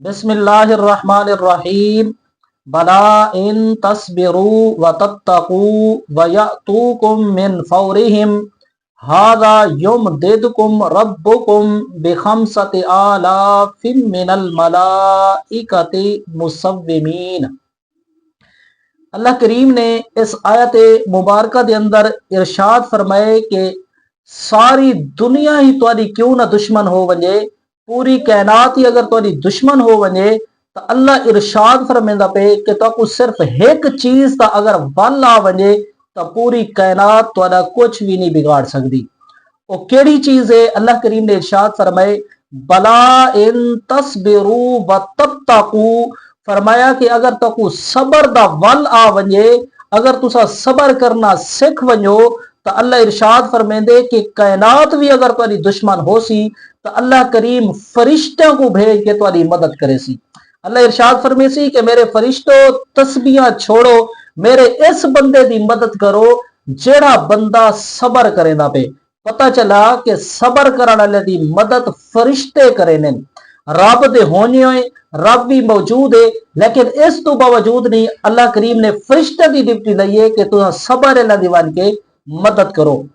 बिस्मिल्लाहिर्रहमानिर्रहीम। बला इन तस्बिरू व तत्तकू व यअतूकुम मिन फौरिहिम हादा युमदिदकुम रब्बुकुम बिखमसति आलाफिम मिनल मलाइकति मुसव्विमीन। अल्लाह करीम ने इस आयत मुबारक के अंदर इरशाद फरमाए कि सारी दुनिया ही तुहारी क्यों ना दुश्मन हो वने, पूरी कायनात ही अगर तुहारी दुश्मन हो वने तो अल्लाह इरशाद फरमाइंदा पे कि तको सिर्फ एक चीज का अगर वल आ वने तो पूरी कायनात तुहारा कुछ भी नहीं बिगाड़ सकती। वो केड़ी चीज है? अल्लाह करीम ने इरशाद फरमाए बला इन तस्बिरू व तत्तकू, फरमाया कि अगर तकू सबर दा वल आ वने, अगर तुसा सबर करना सीख वनो तो अल्लाह इरशाद फरमेंदे कि कायनात भी अगर तुम्हारी दुश्मन हो सी तो अल्लाह करीम फरिश्तों को भेज के तुम्हारी मदद करे सी। अल्लाह इरशाद फरमे सी कि मेरे फरिश्तों तस्बीहां छोड़ो, मेरे इस बंदे की मदद करो जेड़ा बंदा सबर करे ना पे। पता चला कि सबर करने वाले की मदद फरिश्ते करे ने। रब दे होने रब भी मौजूद है, लेकिन इस तो बावजूद नहीं अल्लाह करीम ने फरिश्ते की डिप्टी ली है कि तुम सबर इन्हां दी बन के मदद करो।